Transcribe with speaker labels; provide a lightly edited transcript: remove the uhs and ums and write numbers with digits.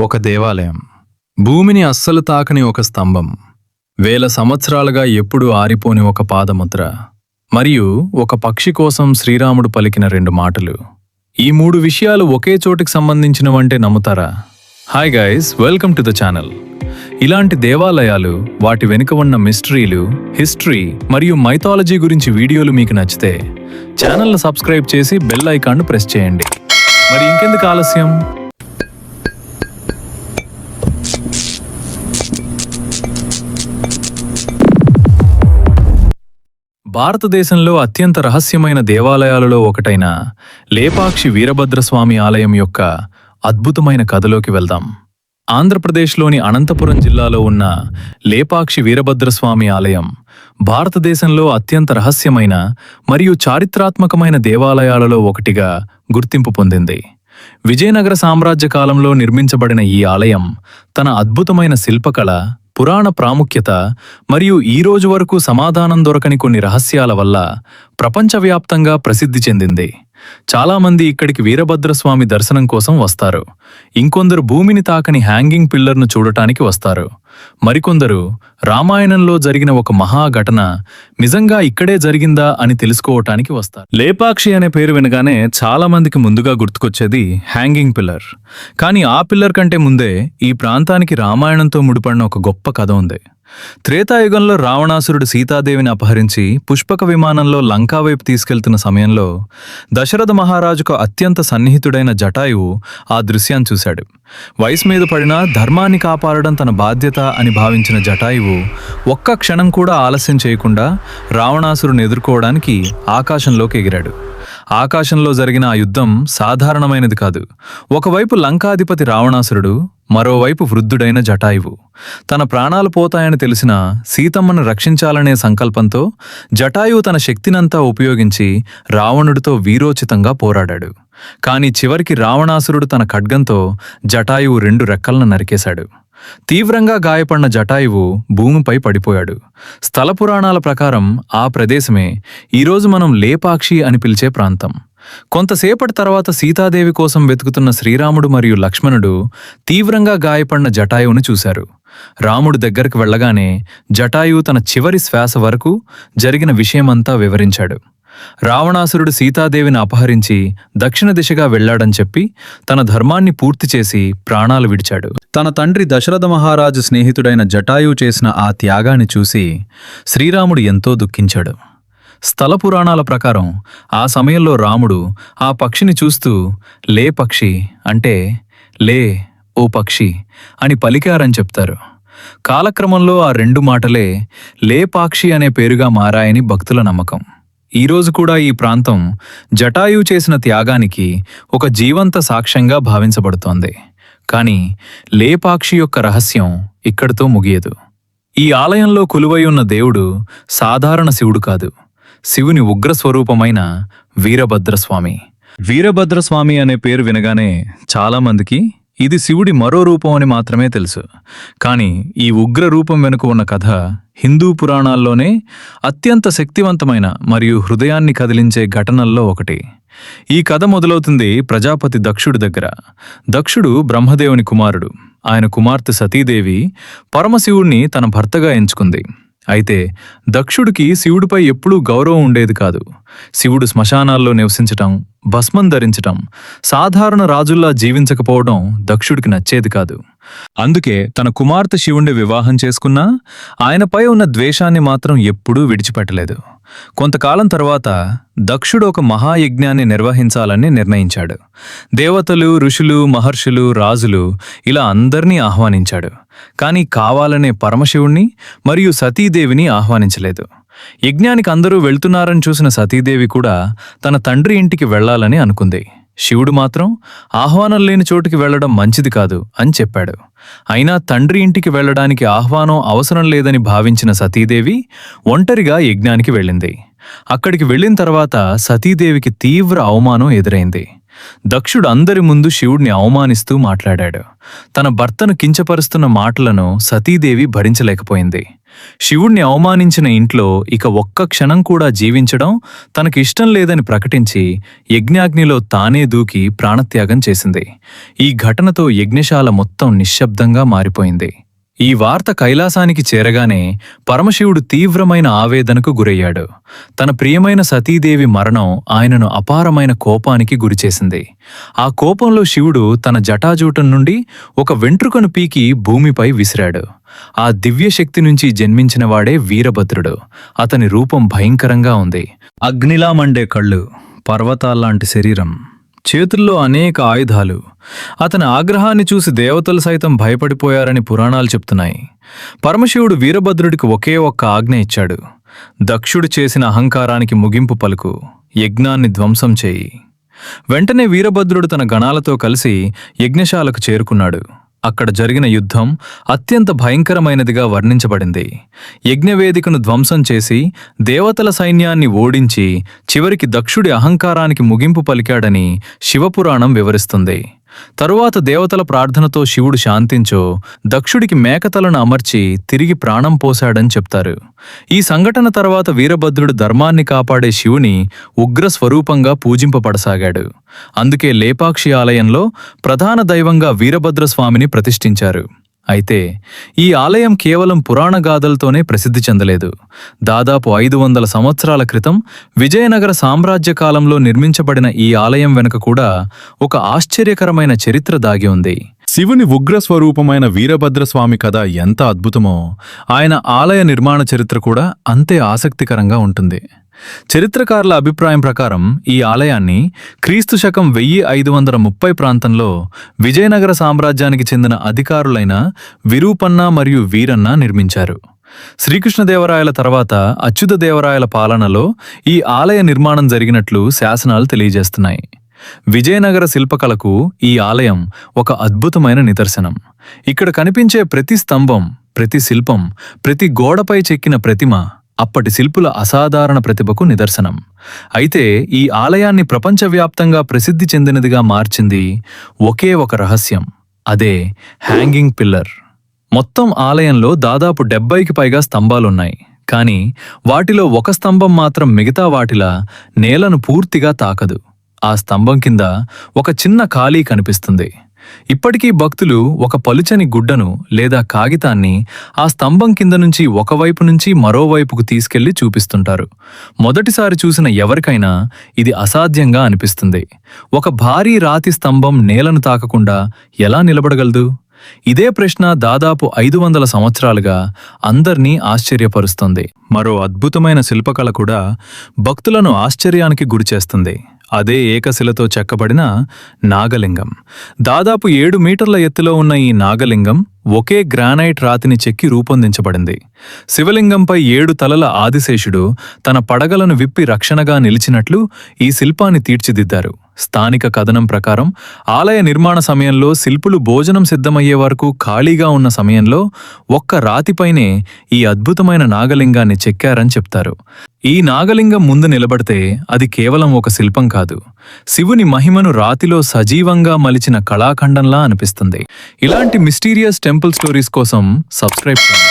Speaker 1: ఒక దేవాలయం, భూమిని అస్సలు తాకని ఒక స్తంభం, వేల సంవత్సరాలుగా ఎప్పుడూ ఆరిపోని ఒక పాదముద్ర, మరియు ఒక పక్షి కోసం శ్రీరాముడు పలికిన 2 మాటలు. ఈ 3 విషయాలు ఒకే చోటికి సంబంధించినవంటే నమ్ముతారా? Hi guys, welcome to the channel. ఇలాంటి దేవాలయాలు, వాటి వెనుక ఉన్న మిస్టరీలు, హిస్టరీ మరియు మైథాలజీ గురించి వీడియోలు మీకు నచ్చితే ఛానల్ను సబ్స్క్రైబ్ చేసి బెల్ ఐకాన్ను ప్రెస్ చేయండి. మరి ఇంకెందుకు ఆలస్యం? భారతదేశంలో అత్యంత రహస్యమైన దేవాలయాలలో ఒకటైన లేపాక్షి వీరభద్రస్వామి ఆలయం యొక్క అద్భుతమైన కథలోకి వెళ్దాం. ఆంధ్రప్రదేశ్లోని అనంతపురం జిల్లాలో ఉన్న లేపాక్షి వీరభద్రస్వామి ఆలయం భారతదేశంలో అత్యంత రహస్యమైన మరియు చారిత్రాత్మకమైన దేవాలయాలలో ఒకటిగా గుర్తింపు పొందింది. విజయనగర సామ్రాజ్య కాలంలో నిర్మించబడిన ఈ ఆలయం తన అద్భుతమైన శిల్పకళ, పురాణ ప్రాముఖ్యత మరియు ఈ రోజు వరకు సమాధానం దొరకని కొన్ని రహస్యాల వల్ల ప్రపంచవ్యాప్తంగా ప్రసిద్ధి చెందింది. చాలామంది ఇక్కడికి వీరభద్రస్వామి దర్శనం కోసం వస్తారు. ఇంకొందరు భూమిని తాకని హ్యాంగింగ్ పిల్లర్ను చూడటానికి వస్తారు. మరికొందరు రామాయణంలో జరిగిన ఒక మహాఘటన నిజంగా ఇక్కడే జరిగిందా అని తెలుసుకోవటానికి వస్తారు. లేపాక్షి అనే పేరు వినగానే చాలామందికి ముందుగా గుర్తుకొచ్చేది హ్యాంగింగ్ పిల్లర్. కానీ ఆ పిల్లర్ కంటే ముందే ఈ ప్రాంతానికి రామాయణంతో ముడిపడిన ఒక గొప్ప కథ ఉంది. త్రేతాయుగంలో రావణాసురుడు సీతాదేవిని అపహరించి పుష్పక విమానంలో లంకా వైపు తీసుకెళ్తున్న సమయంలో దశరథ మహారాజుకు అత్యంత సన్నిహితుడైన జటాయువు ఆ దృశ్యాన్ని చూశాడు. వయసు మీద పడినా ధర్మాన్ని కాపాడడం తన బాధ్యత అని భావించిన జటాయువు ఒక్క క్షణం కూడా ఆలస్యం చేయకుండా రావణాసురుని ఎదుర్కోవడానికి ఆకాశంలోకి ఎగిరాడు. ఆకాశంలో జరిగిన ఆ యుద్ధం సాధారణమైనది కాదు. ఒకవైపు లంకాధిపతి రావణాసురుడు, మరోవైపు వృద్ధుడైన జటాయువు. తన ప్రాణాలు పోతాయని తెలిసిన సీతమ్మను రక్షించాలనే సంకల్పంతో జటాయువు తన శక్తినంతా ఉపయోగించి రావణుడితో వీరోచితంగా పోరాడాడు. కాని చివరికి రావణాసురుడు తన ఖడ్గంతో జటాయువు 2 రెక్కలను నరికేశాడు. తీవ్రంగా గాయపడిన జటాయువు భూమిపై పడిపోయాడు. స్థల పురాణాల ప్రకారం ఆ ప్రదేశమే ఈరోజు మనం లేపాక్షి అని పిలిచే ప్రాంతం. కొంతసేపటి తర్వాత సీతాదేవి కోసం వెతుకుతున్న శ్రీరాముడు మరియు లక్ష్మణుడు తీవ్రంగా గాయపడిన జటాయువును చూశారు. రాముడు దగ్గరకు వెళ్లగానే జటాయువు తన చివరి శ్వాస వరకు జరిగిన విషయమంతా వివరించాడు. రావణాసురుడు సీతాదేవిని అపహరించి దక్షిణ దిశగా వెళ్లాడని చెప్పి తన ధర్మాన్ని పూర్తి చేసి ప్రాణాలు విడిచాడు. తన తండ్రి దశరథ మహారాజు స్నేహితుడైన జటాయువు చేసిన ఆ త్యాగాన్ని చూసి శ్రీరాముడు ఎంతో దుఃఖించాడు. స్థల పురాణాల ప్రకారం ఆ సమయంలో రాముడు ఆ పక్షిని చూస్తూ లే పక్షి అంటే లే ఓ పక్షి అని పలికారని చెప్తారు. కాలక్రమంలో ఆ 2 మాటలే లేపాక్షి అనే పేరుగా మారాయని భక్తుల నమ్మకం. ఈరోజు కూడా ఈ ప్రాంతం జటాయువు చేసిన త్యాగానికి ఒక జీవంత సాక్ష్యంగా భావించబడుతోంది. కానీ లేపాక్షి యొక్క రహస్యం ఇక్కడితో ముగియదు. ఈ ఆలయంలో కొలువై ఉన్న దేవుడు సాధారణ శివుడు కాదు, శివుని ఉగ్రస్వరూపమైన వీరభద్రస్వామి. వీరభద్రస్వామి అనే పేరు వినగానే చాలామందికి ఇది శివుడి మరో రూపం అని మాత్రమే తెలుసు. కానీ ఈ ఉగ్ర రూపం వెనుక ఉన్న కథ హిందూ పురాణాల్లోనే అత్యంత శక్తివంతమైన మరియు హృదయాన్ని కదిలించే ఘటనల్లో ఒకటి. ఈ కథ మొదలవుతుంది ప్రజాపతి దక్షుడి దగ్గర. దక్షుడు బ్రహ్మదేవుని కుమారుడు. ఆయన కుమార్తె సతీదేవి పరమశివుణ్ణి తన భర్తగా ఎంచుకుంది. అయితే దక్షుడికి శివుడిపై ఎప్పుడూ గౌరవం ఉండేది కాదు. శివుడు శ్మశానాల్లో నివసించటం, భస్మం ధరించటం, సాధారణ రాజుల్లా జీవించకపోవడం దక్షుడికి నచ్చేది కాదు. అందుకే తన కుమార్తె శివుణ్ణి వివాహం చేసుకున్నా ఆయనపై ఉన్న ద్వేషాన్ని మాత్రం ఎప్పుడూ విడిచిపెట్టలేదు. కొంతకాలం తర్వాత దక్షుడు ఒక మహాయజ్ఞాన్ని నిర్వహించాలని నిర్ణయించాడు. దేవతలు, ఋషులు, మహర్షులు, రాజులు ఇలా అందర్నీ ఆహ్వానించాడు. కానీ కావాలనే పరమశివుణ్ణి మరియు సతీదేవిని ఆహ్వానించలేదు. యజ్ఞానికి అందరూ వెళ్తున్నారని చూసిన సతీదేవి కూడా తన తండ్రి ఇంటికి వెళ్లాలని అనుకుంది. శివుడు మాత్రం ఆహ్వానం లేని చోటుకి వెళ్లడం మంచిది కాదు అని చెప్పాడు. అయినా తండ్రి ఇంటికి వెళ్లడానికి ఆహ్వానం అవసరం లేదని భావించిన సతీదేవి ఒంటరిగా యజ్ఞానికి వెళ్ళింది. అక్కడికి వెళ్లిన తర్వాత సతీదేవికి తీవ్ర అవమానం ఎదురైంది. దక్షుడు అందరి ముందు శివుడిని అవమానిస్తూ మాట్లాడాడు. తన భర్తను కించపరుస్తున్న మాటలను సతీదేవి భరించలేకపోయింది. శివుణ్ణి అవమానించిన ఇంట్లో ఇక ఒక్క క్షణం కూడా జీవించడం తనకి ఇష్టం లేదని ప్రకటించి యజ్ఞాగ్నిలో తానే దూకి ప్రాణత్యాగం చేసింది. ఈ ఘటనతో యజ్ఞశాల మొత్తం నిశ్శబ్దంగా మారిపోయింది. ఈ వార్త కైలాసానికి చేరగానే పరమశివుడు తీవ్రమైన ఆవేదనకు గురయ్యాడు. తన ప్రియమైన సతీదేవి మరణం ఆయనను అపారమైన కోపానికి గురిచేసింది. ఆ కోపంలో శివుడు తన జటాజూటం నుండి ఒక వెంట్రుకను పీకి భూమిపై విసిరాడు. ఆ దివ్యశక్తి నుంచి జన్మించినవాడే వీరభద్రుడు. అతని రూపం భయంకరంగా ఉంది. అగ్నిలా మండే కళ్ళు, పర్వతాల్లాంటి శరీరం, చేతుల్లో అనేక ఆయుధాలు. అతని ఆగ్రహాన్ని చూసి దేవతలు సైతం భయపడిపోయారని పురాణాలు చెప్తున్నాయి. పరమశివుడు వీరభద్రుడికి ఒకే ఒక్క ఆజ్ఞ ఇచ్చాడు. దక్షుడు చేసిన అహంకారానికి ముగింపు పలుకు, యజ్ఞాన్ని ధ్వంసం చేయి. వెంటనే వీరభద్రుడు తన గణాలతో కలిసి యజ్ఞశాలకు చేరుకున్నాడు. అక్కడ జరిగిన యుద్ధం అత్యంత భయంకరమైనదిగా వర్ణించబడింది. యజ్ఞవేదికను ధ్వంసం చేసి దేవతల సైన్యాన్ని ఓడించి చివరికి దక్షుడి అహంకారానికి ముగింపు పలికాడని శివపురాణం వివరిస్తుంది. తరువాత దేవతల ప్రార్థనతో శివుడు శాంతించో దక్షుడికి మేకతలను అమర్చి తిరిగి ప్రాణం పోశాడని చెప్తారు. ఈ సంఘటన తర్వాత వీరభద్రుడు ధర్మాన్ని కాపాడే శివుని ఉగ్ర స్వరూపంగా పూజింపబడసాగాడు. అందుకే లేపాక్షి ఆలయంలో ప్రధాన దైవంగా వీరభద్రస్వామిని ప్రతిష్ఠించారు. అయితే ఈ ఆలయం కేవలం పురాణ గాథలతోనే ప్రసిద్ధి చెందలేదు. దాదాపు 500 సంవత్సరాల క్రితం విజయనగర సామ్రాజ్య కాలంలో నిర్మించబడిన ఈ ఆలయం వెనుక కూడా ఒక ఆశ్చర్యకరమైన చరిత్ర దాగి ఉంది. శివుని ఉగ్ర స్వరూపమైన వీరభద్రస్వామి కథ ఎంత అద్భుతమో ఆయన ఆలయ నిర్మాణ చరిత్ర కూడా అంతే ఆసక్తికరంగా ఉంటుంది. చరిత్రకారుల అభిప్రాయం ప్రకారం ఈ ఆలయాన్ని క్రీస్తు శకం 1530 ప్రాంతంలో విజయనగర సామ్రాజ్యానికి చెందిన అధికారులైన విరూపన్న మరియు వీరన్న నిర్మించారు. శ్రీకృష్ణదేవరాయల తర్వాత అచ్యుతదేవరాయల పాలనలో ఈ ఆలయ నిర్మాణం జరిగినట్లు శాసనాలు తెలియజేస్తున్నాయి. విజయనగర శిల్పకళకు ఈ ఆలయం ఒక అద్భుతమైన నిదర్శనం. ఇక్కడ కనిపించే ప్రతి స్తంభం, ప్రతి శిల్పం, ప్రతి గోడపై చెక్కిన ప్రతిమ అప్పటి శిల్పుల అసాధారణ ప్రతిభకు నిదర్శనం. అయితే ఈ ఆలయాన్ని ప్రపంచవ్యాప్తంగా ప్రసిద్ధి చెందినదిగా మార్చింది ఒకే ఒక రహస్యం. అదే హ్యాంగింగ్ పిల్లర్. మొత్తం ఆలయంలో దాదాపు 70కి పైగా స్తంభాలున్నాయి. కానీ వాటిలో ఒక స్తంభం మాత్రం మిగతా వాటిలా నేలను పూర్తిగా తాకదు. ఆ స్తంభం కింద ఒక చిన్న ఖాళీ కనిపిస్తుంది. ఇప్పటికీ భక్తులు ఒక పలుచని గుడ్డను లేదా కాగితాన్ని ఆ స్తంభం కింద నుంచి ఒకవైపు నుంచి మరోవైపుకు తీసుకెళ్లి చూపిస్తుంటారు. మొదటిసారి చూసిన ఎవరికైనా ఇది అసాధ్యంగా అనిపిస్తుంది. ఒక భారీ రాతి స్తంభం నేలను తాకకుండా ఎలా నిలబడగలదు? ఇదే ప్రశ్న దాదాపు 500 సంవత్సరాలుగా అందర్నీ ఆశ్చర్యపరుస్తుంది. మరో అద్భుతమైన శిల్పకళ కూడా భక్తులను ఆశ్చర్యానికి గురిచేస్తుంది. అదే ఏకశిలతో చెక్కబడిన నాగలింగం. దాదాపు 7 మీటర్ల ఎత్తులో ఉన్న ఈ నాగలింగం ఒకే గ్రానైట్ రాతిని చెక్కి రూపొందించబడింది. శివలింగంపై 7 తలల ఆదిశేషుడు తన పడగలను విప్పి రక్షణగా నిలిచినట్లు ఈ శిల్పాన్ని తీర్చిదిద్దారు. స్థానిక కథనం ప్రకారం ఆలయ నిర్మాణ సమయంలో శిల్పులు భోజనం సిద్ధమయ్యే వరకు ఖాళీగా ఉన్న సమయంలో ఒక్క రాతిపైనే ఈ అద్భుతమైన నాగలింగాన్ని చెక్కారని చెప్తారు. ఈ నాగలింగం ముందు నిలబడితే అది కేవలం ఒక శిల్పం కాదు, శివుని మహిమను రాతిలో సజీవంగా మలిచిన కళాఖండంలా అనిపిస్తుంది. ఇలాంటి మిస్టీరియస్ టెంపుల్ స్టోరీస్ కోసం సబ్స్క్రైబ్ చేయండి.